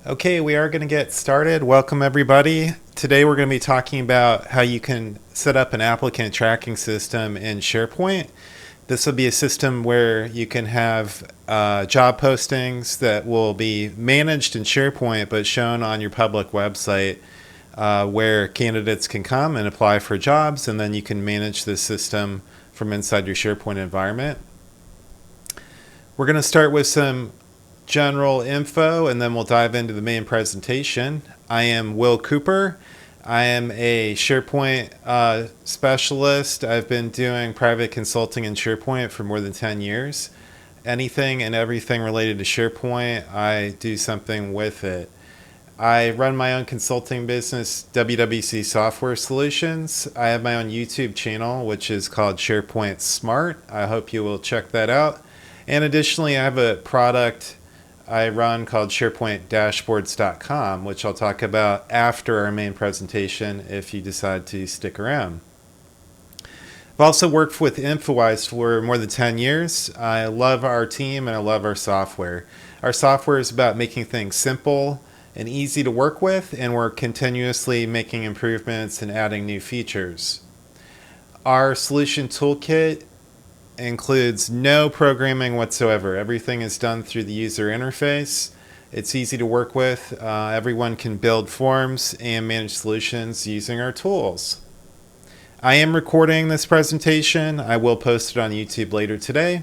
Okay, we are going to get started. Welcome, everybody. Today, we're going to be talking about how you can set up an applicant tracking system in SharePoint. This will be a system where you can have job postings that will be managed in SharePoint but shown on your public website where candidates can come and apply for jobs, and then you can manage the system from inside your SharePoint environment. We're going to start with some general info and then we'll dive into the main presentation. I am Will Cooper. I am a SharePoint specialist. I've been doing private consulting in SharePoint for more than 10 years. Anything and everything related to SharePoint, I do something with it. I run my own consulting business, WWC Software Solutions. I have my own YouTube channel, which is called SharePoint Smart. I hope you will check that out. And additionally, I have a product I run called SharePointDashboards.com, which I'll talk about after our main presentation if you decide to stick around. I've also worked with Infowise for more than 10 years. I love our team and I love our software. Our software is about making things simple and easy to work with, and we're continuously making improvements and adding new features. Our solution toolkit includes no programming whatsoever. Everything is done through the user interface. It's easy to work with. Everyone can build forms and manage solutions using our tools. I am recording this presentation. I will post it on YouTube later today.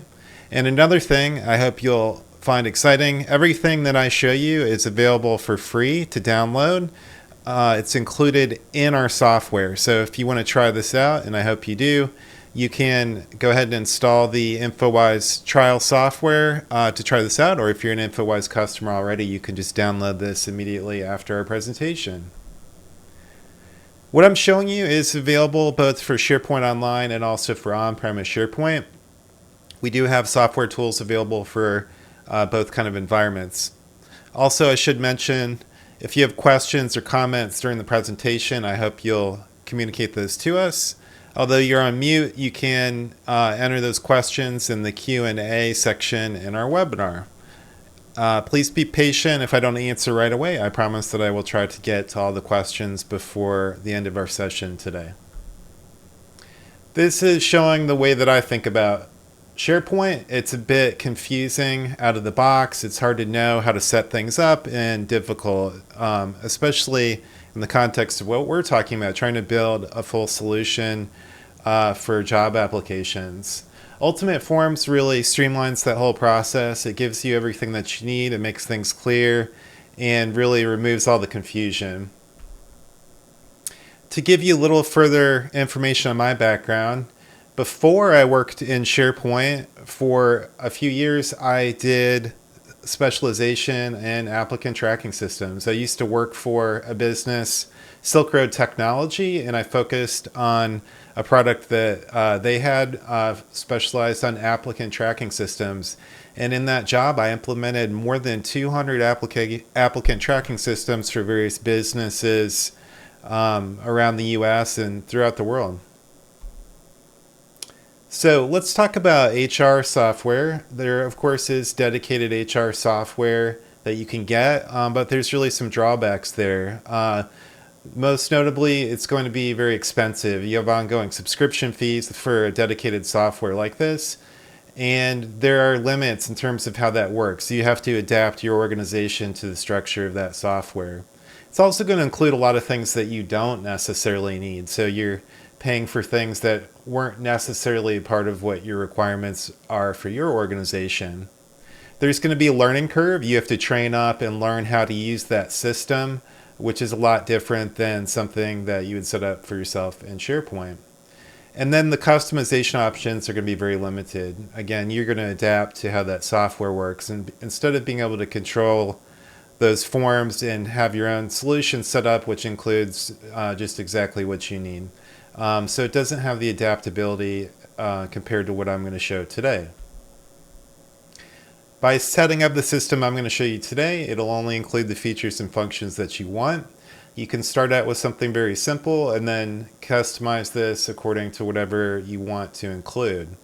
And another thing I hope you'll find exciting, everything that I show you is available for free to download. It's included in our software. So if you want to try this out, and I hope you do, you can go ahead and install the Infowise trial software to try this out, or if you're an Infowise customer already, you can just download this immediately after our presentation. What I'm showing you is available both for SharePoint Online and also for on-premise SharePoint. We do have software tools available for both kind of environments. Also, I should mention, if you have questions or comments during the presentation, I hope you'll communicate those to us. Although you're on mute, you can enter those questions in the Q&A section in our webinar. Please be patient if I don't answer right away. I promise that I will try to get to all the questions before the end of our session today. This is showing the way that I think about SharePoint. It's a bit confusing out of the box. It's hard to know how to set things up and difficult, especially in the context of what we're talking about, trying to build a full solution for job applications. Ultimate Forms really streamlines that whole process. It gives you everything that you need. It makes things clear and really removes all the confusion. To give you a little further information on my background, before I worked in SharePoint for a few years, I did specialization in applicant tracking systems. I used to work for a business, Silk Road Technology, and I focused on a product that they had specialized on applicant tracking systems. And in that job, I implemented more than 200 applicant tracking systems for various businesses around the US and throughout the world. So let's talk about HR software. There, of course, is dedicated HR software that you can get, but there's really some drawbacks there. Most notably, it's going to be very expensive. You have ongoing subscription fees for a dedicated software like this, and there are limits in terms of how that works. You have to adapt your organization to the structure of that software. It's also going to include a lot of things that you don't necessarily need. So you're paying for things that weren't necessarily part of what your requirements are for your organization. There's going to be a learning curve. You have to train up and learn how to use that system, which is a lot different than something that you would set up for yourself in SharePoint. And then the customization options are going to be very limited. Again, you're going to adapt to how that software works. And instead of being able to control those forms and have your own solution set up, which includes just exactly what you need. So it doesn't have the adaptability compared to what I'm going to show today. By setting up the system I'm going to show you today, it'll only include the features and functions that you want. You can start out with something very simple and then customize this according to whatever you want to include.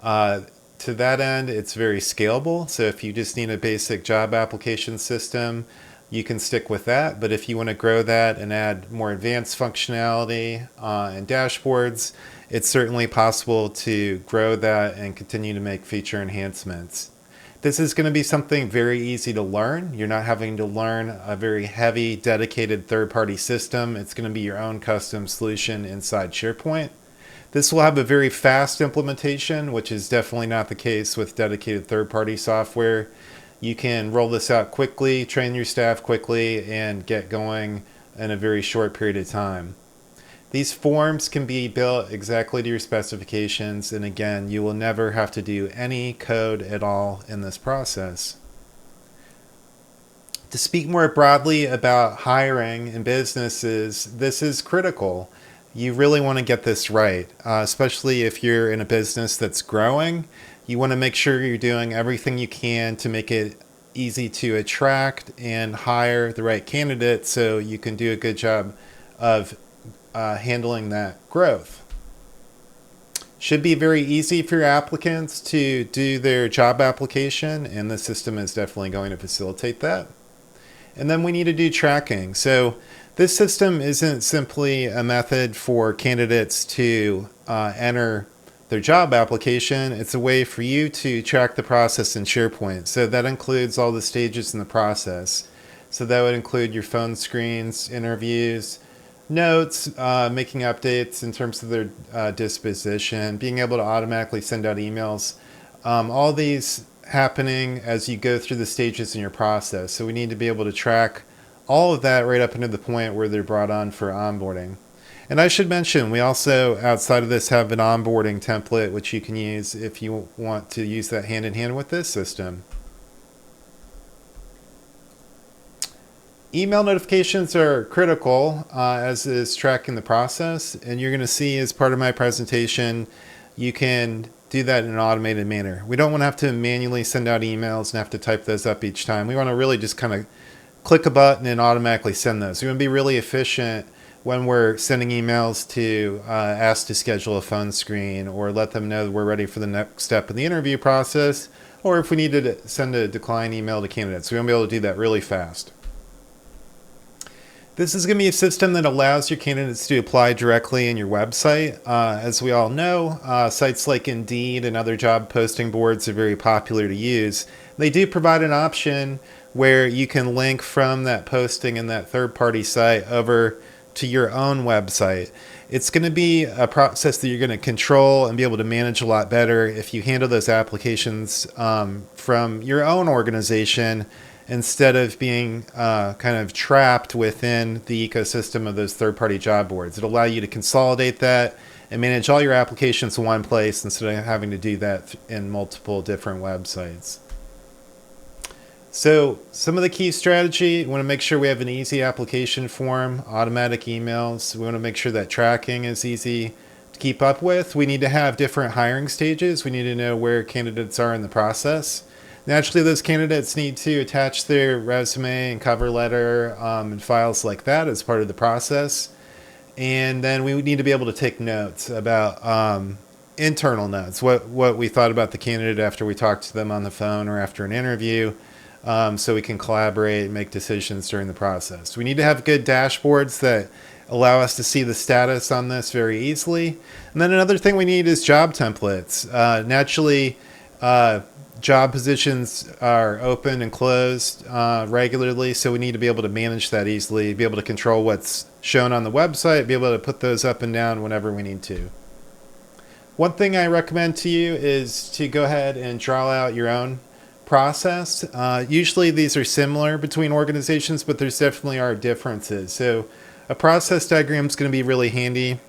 To that end, it's very scalable. So if you just need a basic job application system, you can stick with that. But if you want to grow that and add more advanced functionality and dashboards, it's certainly possible to grow that and continue to make feature enhancements. This is going to be something very easy to learn. You're not having to learn a very heavy, dedicated third-party system. It's going to be your own custom solution inside SharePoint. This will have a very fast implementation, which is definitely not the case with dedicated third-party software. You can roll this out quickly, train your staff quickly, and get going in a very short period of time. These forms can be built exactly to your specifications, and again, you will never have to do any code at all in this process. To speak more broadly about hiring in businesses, this is critical. You really want to get this right, especially if you're in a business that's growing. You want to make sure you're doing everything you can to make it easy to attract and hire the right candidates so you can do a good job of handling that growth. Should be very easy for your applicants to do their job application, and the system is definitely going to facilitate that. And then we need to do tracking. So this system isn't simply a method for candidates to enter their job application. It's a way for you to track the process in SharePoint. So that includes all the stages in the process. So that would include your phone screens, interviews, notes, making updates in terms of their disposition, being able to automatically send out emails. All these happening as you go through the stages in your process. So we need to be able to track all of that right up into the point where they're brought on for onboarding. And I should mention, we also, outside of this, have an onboarding template which you can use if you want to use that hand in hand with this system. Email notifications are critical, as is tracking the process. And you're going to see as part of my presentation, you can do that in an automated manner. We don't want to have to manually send out emails and have to type those up each time. We want to really just kind of click a button and automatically send those. We want to be really efficient when we're sending emails to ask to schedule a phone screen or let them know that we're ready for the next step in the interview process, or if we need to send a decline email to candidates. We want to be able to do that really fast. This is going to be a system that allows your candidates to apply directly in your website. As we all know, sites like Indeed and other job posting boards are very popular to use. They do provide an option where you can link from that posting in that third-party site over to your own website. It's going to be a process that you're going to control and be able to manage a lot better if you handle those applications from your own organization, instead of being kind of trapped within the ecosystem of those third-party job boards. It'll allow you to consolidate that and manage all your applications in one place instead of having to do that in multiple different websites. So some of the key strategy, we want to make sure we have an easy application form, automatic emails. We want to make sure that tracking is easy to keep up with. We need to have different hiring stages. We need to know where candidates are in the process. Naturally, those candidates need to attach their resume and cover letter and files like that as part of the process. And then we need to be able to take notes about internal notes, what we thought about the candidate after we talked to them on the phone or after an interview, so we can collaborate and make decisions during the process. We need to have good dashboards that allow us to see the status on this very easily. And then another thing we need is job templates. Naturally, job positions are open and closed regularly, so we need to be able to manage that easily, be able to control what's shown on the website, be able to put those up and down whenever we need to. One thing I recommend to you is to go ahead and draw out your own process. Usually these are similar between organizations, but there's definitely are differences. So a process diagram is going to be really handy.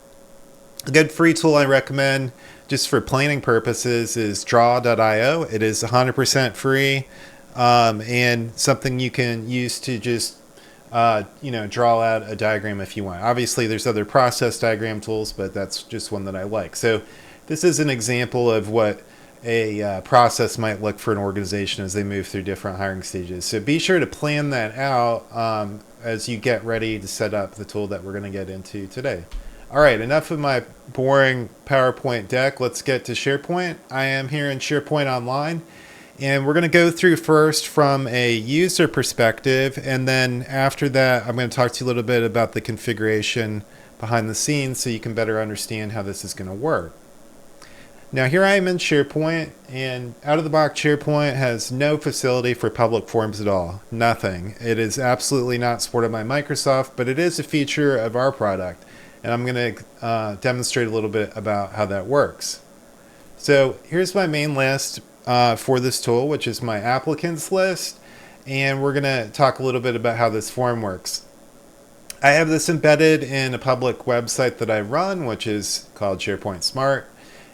A good free tool I recommend just for planning purposes is draw.io. It is 100% free and something you can use to just draw out a diagram if you want. Obviously, there's other process diagram tools, but that's just one that I like. So this is an example of what a process might look for an organization as they move through different hiring stages. So be sure to plan that out as you get ready to set up the tool that we're going to get into today. All right, enough of my boring PowerPoint deck. Let's get to SharePoint. I am here in SharePoint Online, And we're going to go through first from a user perspective, and then after that I'm going to talk to you a little bit about the configuration behind the scenes so you can better understand how this is going to work. Now here I am in SharePoint, and out of the box SharePoint has no facility for public forms at all. Nothing. It is absolutely not supported by Microsoft, but it is a feature of our product, and I'm going to demonstrate a little bit about how that works. So here's my main list for this tool, which is my applicants list, and we're going to talk a little bit about how this form works. I have this embedded in a public website that I run, which is called SharePoint Smart,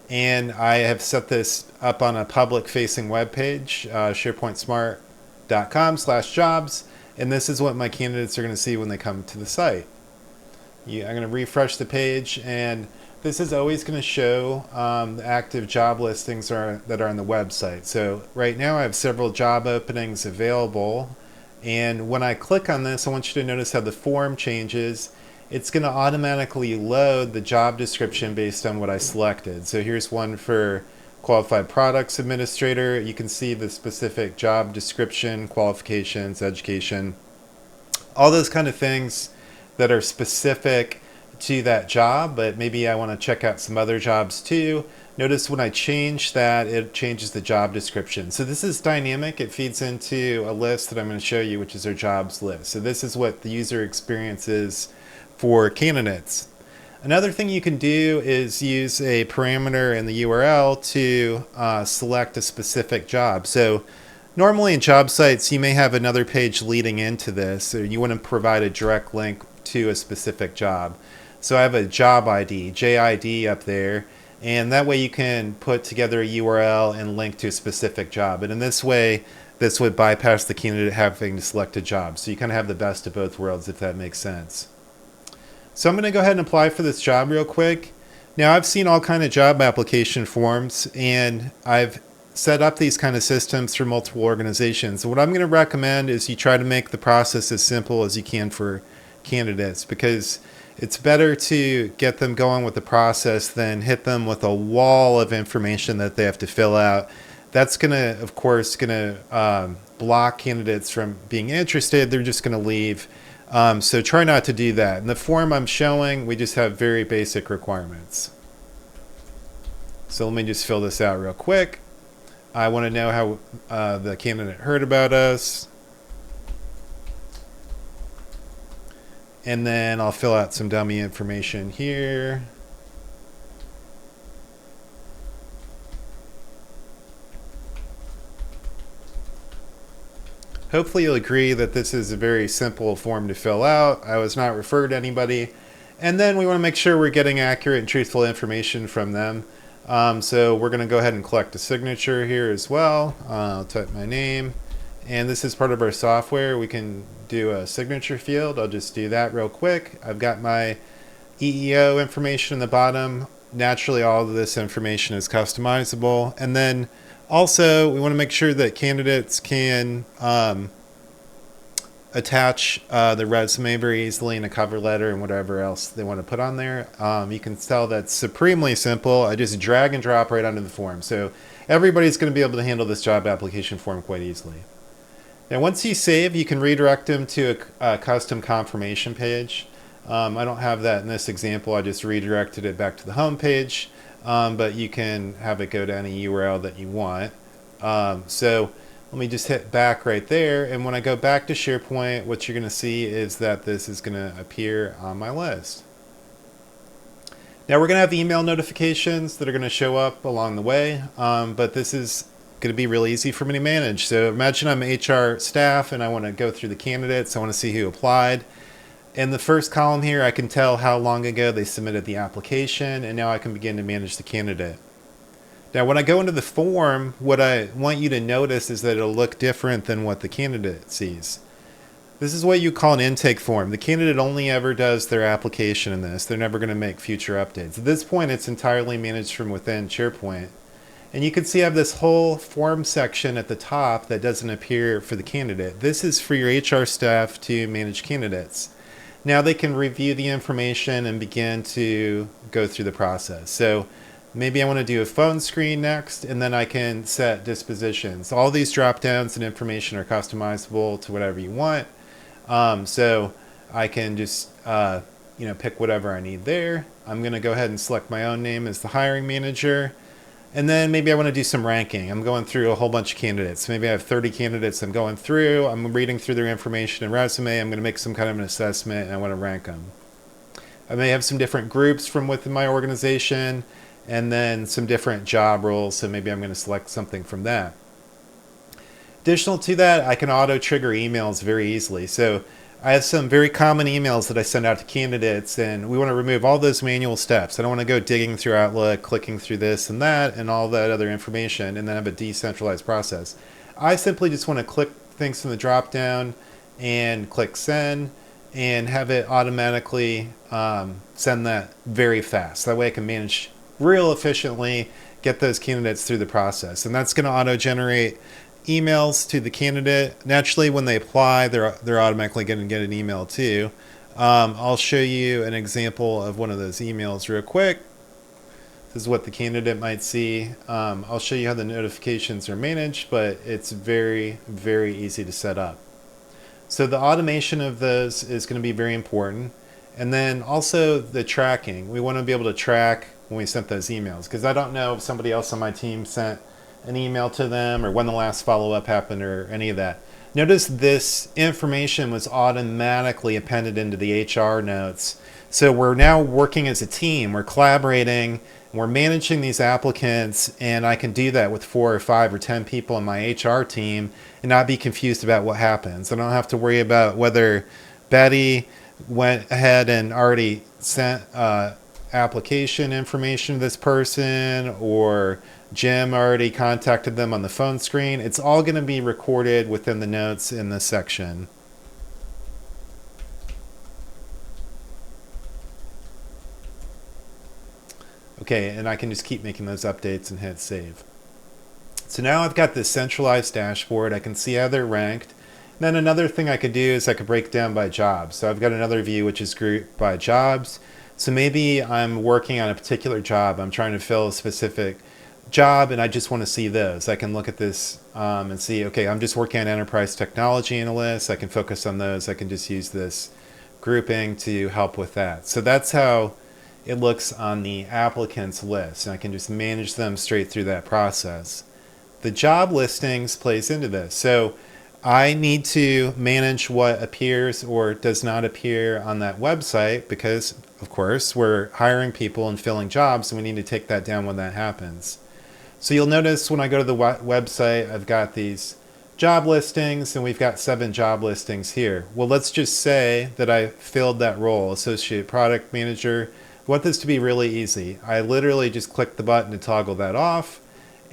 and I have set this up on a public facing web page, sharepointsmart.com/jobs, and this is what my candidates are going to see when they come to the site. I'm going to refresh the page, and this is always going to show the active job listings that are on the website. So right now I have several job openings available, and when I click on this, I want you to notice how the form changes. It's going to automatically load the job description based on what I selected. So here's one for Qualified Products Administrator. You can see the specific job description, qualifications, education, all those kind of things that are specific to that job, but maybe I want to check out some other jobs too. Notice when I change that, it changes the job description. So this is dynamic. It feeds into a list that I'm going to show you, which is our jobs list. So this is what the user experience is for candidates. Another thing you can do is use a parameter in the URL to select a specific job. So normally in job sites, you may have another page leading into this, or you want to provide a direct link to a specific job. So I have a job ID, JID up there, and that way you can put together a URL and link to a specific job. And in this way, this would bypass the candidate having to select a job. So you kind of have the best of both worlds, if that makes sense. So I'm going to go ahead and apply for this job real quick. Now I've seen all kind of job application forms, and I've set up these kind of systems for multiple organizations. So what I'm going to recommend is you try to make the process as simple as you can for candidates, because it's better to get them going with the process than hit them with a wall of information that they have to fill out. That's going to, of course, block candidates from being interested. They're just going to leave. So try not to do that. In the form I'm showing, we just have very basic requirements. So let me just fill this out real quick. I want to know how the candidate heard about us. And then I'll fill out some dummy information here. Hopefully you'll agree that this is a very simple form to fill out. I was not referred to anybody. And then we want to make sure we're getting accurate and truthful information from them. So we're going to go ahead and collect a signature here as well. I'll type my name. And this is part of our software. We can do a signature field. I'll just do that real quick. I've got my EEO information in the bottom. Naturally, all of this information is customizable. And then also, we want to make sure that candidates can attach the resume very easily in a cover letter and whatever else they want to put on there. You can tell that's supremely simple. I just drag and drop right onto the form. So everybody's going to be able to handle this job application form quite easily. Now, once you save, you can redirect them to a custom confirmation page. I don't have that in this example. I just redirected it back to the home page, but you can have it go to any URL that you want. So let me just hit back right there. And when I go back to SharePoint, what you're going to see is that this is going to appear on my list. Now we're going to have email notifications that are going to show up along the way, but this is going to be really easy for me to manage. So imagine I'm HR staff and I want to go through the candidates. I want to see who applied. In the first column here, I can tell how long ago they submitted the application, and now I can begin to manage the candidate. Now, when I go into the form, what I want you to notice is that it'll look different than what the candidate sees. This is what you call an intake form. The candidate only ever does their application in this. They're never going to make future updates. At this point, it's entirely managed from within SharePoint. And you can see I have this whole form section at the top that doesn't appear for the candidate. This is for your HR staff to manage candidates. Now they can review the information and begin to go through the process. So Maybe I want to do a phone screen next, and then I can set dispositions. All these drop downs and information are customizable to whatever you want. So I can just pick whatever I need there. I'm going to go ahead and select my own name as the hiring manager. And then maybe I want to do some ranking. I'm going through a whole bunch of candidates. Maybe I have 30 candidates I'm going through. I'm reading through their information and resume. I'm going to make some kind of an assessment, and I want to rank them. I may have some different groups from within my organization, and then some different job roles. So maybe I'm going to select something from that. Additional to that, I can auto trigger emails very easily. So I have some very common emails that I send out to candidates, and we want to remove all those manual steps. I don't want to go digging through Outlook, clicking through this and that and all that other information, and then have a decentralized process. I simply just want to click things from the drop down and click send, and have it automatically send that very fast. That way I can manage real efficiently, get those candidates through the process. And that's going to auto generate emails to the candidate. Naturally, when they apply, they're automatically going to get an email too. I'll show you an example of one of those emails real quick. This is what the candidate might see. I'll show you how the notifications are managed, but it's very, very easy to set up. So the automation of those is going to be very important. And then also the tracking. We want to be able to track when we sent those emails, because I don't know if somebody else on my team sent an email to them or when the last follow-up happened or any of that. Notice this information was automatically appended into the HR notes. So we're now working as a team, we're collaborating, we're managing these applicants, and I can do that with 4 or 5 or 10 people in my HR team and not be confused about what happens. I don't have to worry about whether Betty went ahead and already sent application information to this person, or Jim already contacted them on the phone screen. It's all going to be recorded within the notes in this section. Okay, and I can just keep making those updates and hit save. So now I've got this centralized dashboard. I can see how they're ranked. And then another thing I could do is I could break down by jobs. So I've got another view which is grouped by jobs. So maybe I'm working on a particular job. I'm trying to fill a specific job, and I just want to see those. I can look at this and see, okay, I'm just working on enterprise technology analysts. I can focus on those. I can just use this grouping to help with that. So that's how it looks on the applicants list, and I can just manage them straight through that process. The job listings plays into this. So I need to manage what appears or does not appear on that website because, of course, we're hiring people and filling jobs, and we need to take that down when that happens. So you'll notice when I go to the website, I've got these job listings, and we've got 7 job listings here. Well, let's just say that I filled that role, Associate Product Manager. I want this to be really easy. I literally just click the button to toggle that off.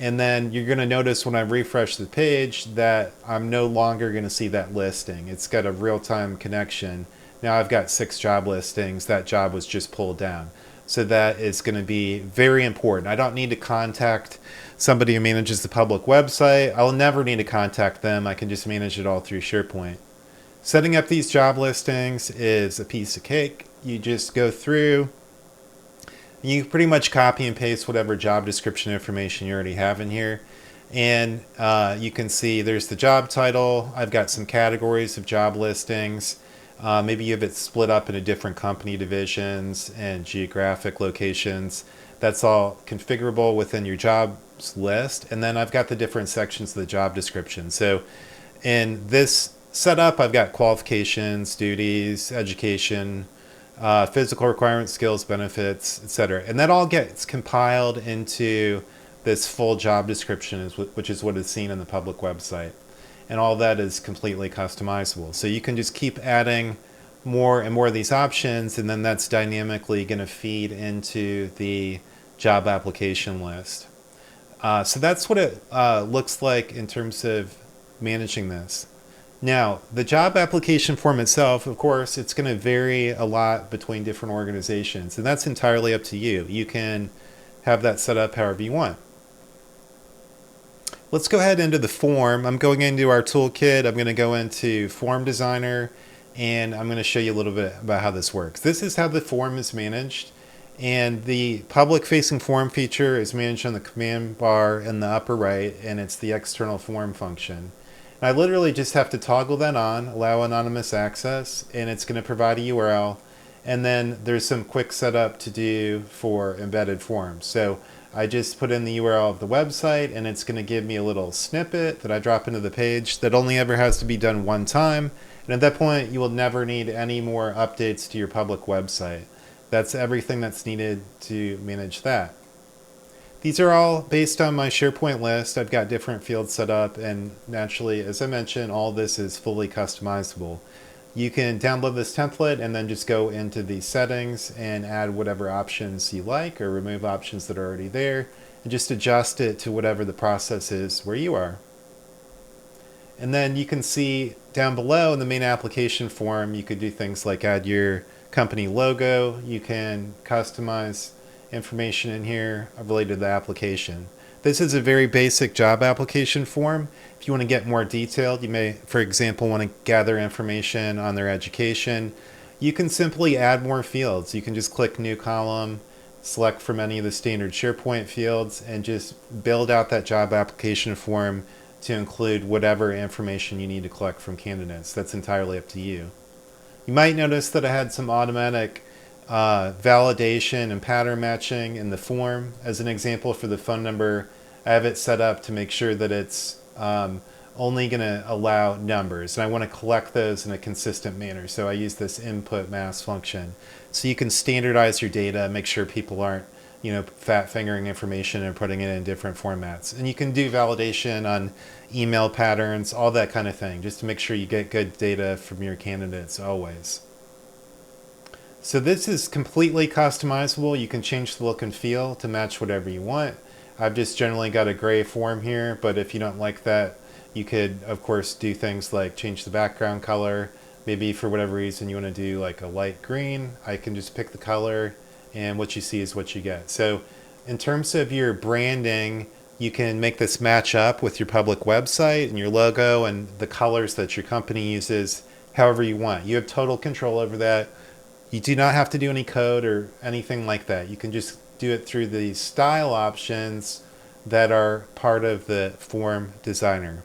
And then you're going to notice when I refresh the page that I'm no longer going to see that listing. It's got a real-time connection. Now I've got 6 job listings. That job was just pulled down. So that is going to be very important. I don't need to contact somebody who manages the public website. I'll never need to contact them. I can just manage it all through SharePoint. Setting up these job listings is a piece of cake. You just go through. You pretty much copy and paste whatever job description information you already have in here. And you can see there's the job title. I've got some categories of job listings. Maybe you have it split up into different company divisions and geographic locations. That's all configurable within your jobs list. And then I've got the different sections of the job description. So in this setup, I've got qualifications, duties, education, physical requirements, skills, benefits, etc. And that all gets compiled into this full job description, which is what is seen in the public website. And all that is completely customizable. So you can just keep adding more and more of these options, and then that's dynamically going to feed into the job application list. So that's what it looks like in terms of managing this. Now, the job application form itself, of course, it's going to vary a lot between different organizations, and that's entirely up to you. You can have that set up however you want. Let's go ahead into the form. I'm going into our toolkit. I'm going to go into Form Designer, and I'm going to show you a little bit about how this works. This is how the form is managed, And the public facing form feature is managed on the command bar in the upper right, and it's the external form function. And I literally just have to toggle that on, allow anonymous access, and it's going to provide a URL. And then there's some quick setup to do for embedded forms. So I just put in the URL of the website, and it's going to give me a little snippet that I drop into the page that only ever has to be done one time. And at that point, you will never need any more updates to your public website. That's everything that's needed to manage that. These are all based on my SharePoint list. I've got different fields set up, and naturally, as I mentioned, all this is fully customizable. You can download this template and then just go into the settings and add whatever options you like or remove options that are already there and just adjust it to whatever the process is where you are. And then you can see down below in the main application form, you could do things like add your company logo. You can customize information in here related to the application. This is a very basic job application form. If you want to get more detailed, you may, for example, want to gather information on their education. You can simply add more fields. You can just click new column, select from any of the standard SharePoint fields, and just build out that job application form to include whatever information you need to collect from candidates. That's entirely up to you. You might notice that I had some automatic validation and pattern matching in the form. As an example, for the phone number, I have it set up to make sure that it's only going to allow numbers, and I want to collect those in a consistent manner. So I use this input mask function. So you can standardize your data, make sure people aren't fat fingering information and putting it in different formats. And you can do validation on email patterns, all that kind of thing, just to make sure you get good data from your candidates always. So this is completely customizable. You can change the look and feel to match whatever you want. I've just generally got a gray form here, but if you don't like that, you could, of course, do things like change the background color. Maybe for whatever reason you want to do like a light green. I can just pick the color, and what you see is what you get. So in terms of your branding, you can make this match up with your public website and your logo and the colors that your company uses however you want. You have total control over that. You do not have to do any code or anything like that. You can just do it through the style options that are part of the form designer.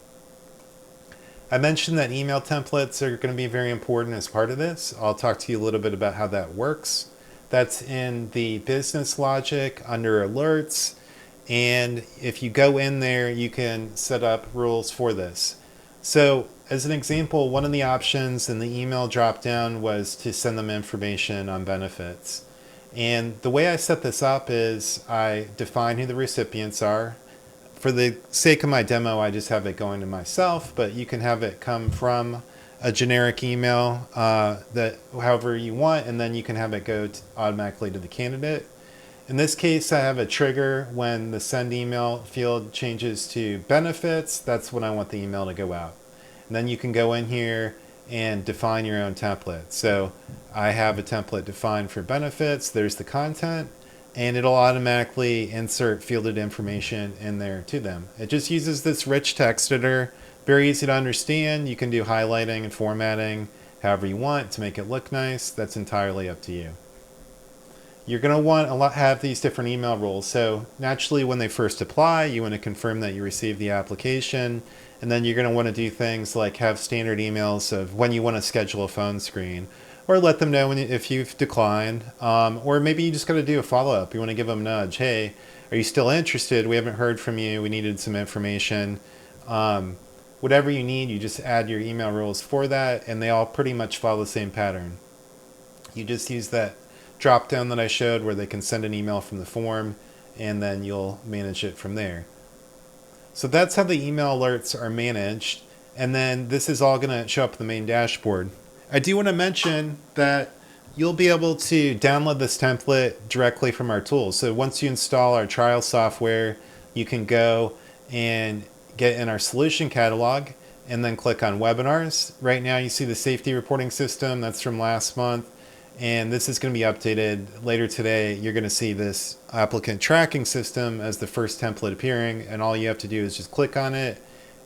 I mentioned that email templates are going to be very important as part of this. I'll talk to you a little bit about how that works. That's in the business logic under alerts. And if you go in there, you can set up rules for this. So as an example, one of the options in the email dropdown was to send them information on benefits. And the way I set this up is I define who the recipients are. For the sake of my demo, I just have it going to myself, but you can have it come from a generic email that however you want, and then you can have it go automatically to the candidate. In this case, I have a trigger when the send email field changes to benefits. That's when I want the email to go out. And then you can go in here and define your own template. So I have a template defined for benefits. There's the content, and it'll automatically insert fielded information in there to them. It just uses this rich text editor, very easy to understand. You can do highlighting and formatting however you want to make it look nice. That's entirely up to you. You're going to want to have these different email rules. So naturally, when they first apply, you want to confirm that you received the application. And then you're going to want to do things like have standard emails of when you want to schedule a phone screen, or let them know if you've declined. Or maybe you just got to do a follow-up. You want to give them a nudge. Hey, are you still interested? We haven't heard from you. We needed some information. Whatever you need, you just add your email rules for that, and they all pretty much follow the same pattern. You just use that drop down that I showed where they can send an email from the form, and then you'll manage it from there. So that's how the email alerts are managed, and then this is all going to show up in the main dashboard. I do want to mention that you'll be able to download this template directly from our tools. So once you install our trial software, you can go and get in our solution catalog and then click on webinars. Right now you see the safety reporting system. That's from last month. And this is going to be updated later today. You're going to see this applicant tracking system as the first template appearing. And all you have to do is just click on it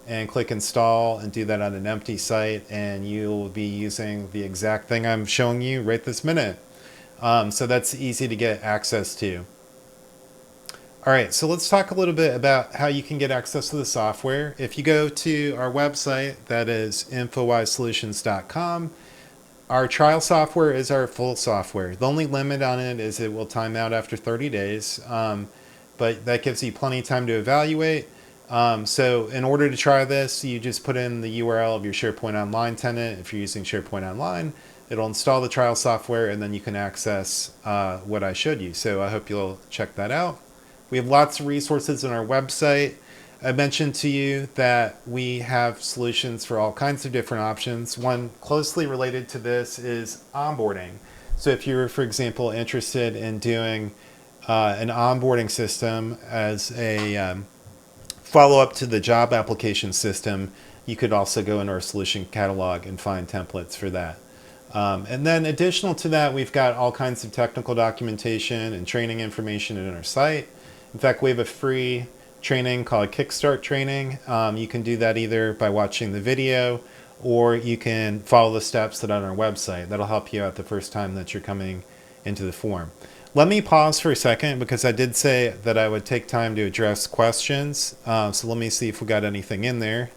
and click install and do that on an empty site. And you'll be using the exact thing I'm showing you right this minute. So that's easy to get access to. All right, so let's talk a little bit about how you can get access to the software. If you go to our website, that is infowisesolutions.com, our trial software is our full software. The only limit on it is it will time out after 30 days, but that gives you plenty of time to evaluate. So in order to try this, you just put in the URL of your SharePoint Online tenant. If you're using SharePoint Online, it'll install the trial software, and then you can access what I showed you. So I hope you'll check that out. We have lots of resources on our website. I mentioned to you that we have solutions for all kinds of different options. One closely related to this is onboarding. So if you're, for example, interested in doing an onboarding system as a follow-up to the job application system, you could also go into our solution catalog and find templates for that. And then additional to that, we've got all kinds of technical documentation and training information on our site. In fact, we have a free training called Kickstart Training. You can do that either by watching the video, or you can follow the steps that are on our website. That'll help you out the first time that you're coming into the form. Let me pause for a second because I did say that I would take time to address questions. So let me see if we got anything in there.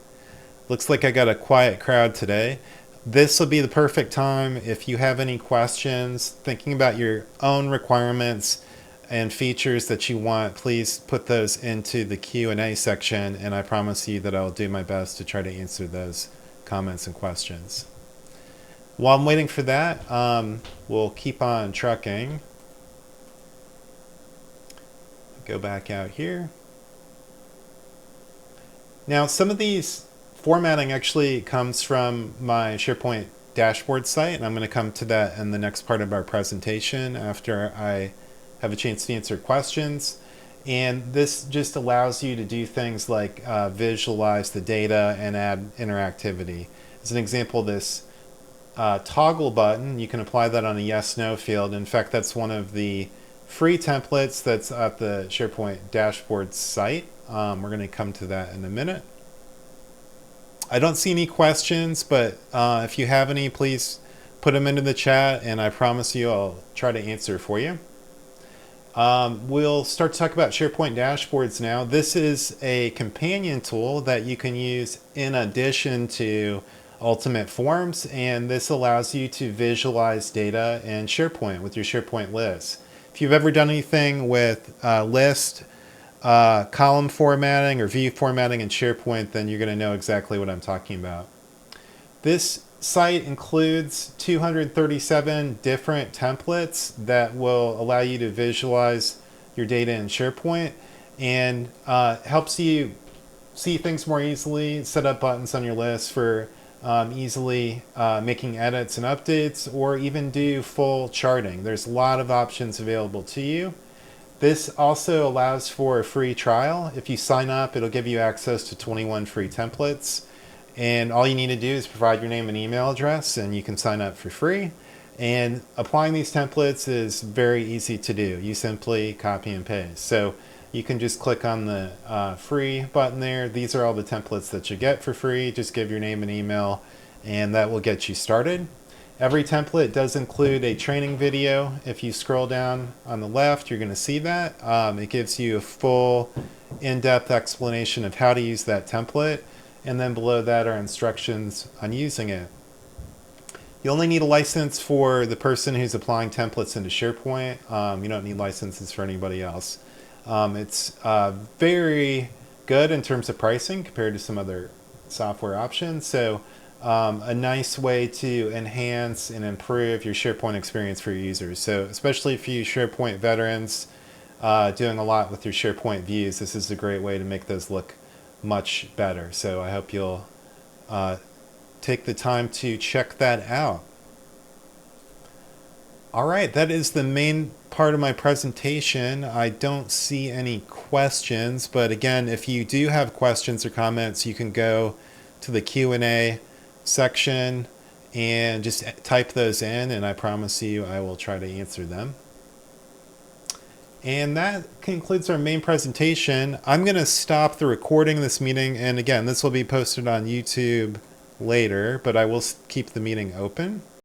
Looks like I got a quiet crowd today. This will be the perfect time if you have any questions, thinking about your own requirements and features that you want. Please put those into the Q&A section, and I promise you that I'll do my best to try to answer those comments and questions. While I'm waiting for that, we'll keep on trucking. Go back out here. Now, some of these formatting actually comes from my SharePoint dashboard site, and I'm going to come to that in the next part of our presentation after I have a chance to answer questions. And this just allows you to do things like visualize the data and add interactivity. As an example, this toggle button, you can apply that on a yes/no field. In fact, that's one of the free templates that's at the SharePoint dashboard site. We're going to come to that in a minute. I don't see any questions, but if you have any, please put them into the chat, and I promise you I'll try to answer for you. We'll start to talk about SharePoint dashboards now. This is a companion tool that you can use in addition to Ultimate Forms, and this allows you to visualize data in SharePoint with your SharePoint lists. If you've ever done anything with list, column formatting, or view formatting in SharePoint, then you're going to know exactly what I'm talking about. This site includes 237 different templates that will allow you to visualize your data in SharePoint, and helps you see things more easily, set up buttons on your list for easily making edits and updates, or even do full charting. There's a lot of options available to you. This also allows for a free trial. If you sign up, it'll give you access to 21 free templates. And all you need to do is provide your name and email address, and you can sign up for free. And applying these templates is very easy to do. You simply copy and paste. So you can just click on the free button there. These are all the templates that you get for free. Just give your name and email, and that will get you started. Every template does include a training video. If you scroll down on the left, you're going to see that. It gives you a full in-depth explanation of how to use that template. And then below that are instructions on using it. You only need a license for the person who's applying templates into SharePoint. You don't need licenses for anybody else. It's very good in terms of pricing compared to some other software options. So a nice way to enhance and improve your SharePoint experience for your users. So especially for you SharePoint veterans doing a lot with your SharePoint views, this is a great way to make those look much better. So I hope you'll take the time to check that out. All right, that is the main part of my presentation. I don't see any questions, but again, if you do have questions or comments, you can go to the Q&A section and just type those in, and I promise you I will try to answer them. And that concludes our main presentation. I'm going to stop the recording of this meeting, and again, this will be posted on YouTube later, but I will keep the meeting open.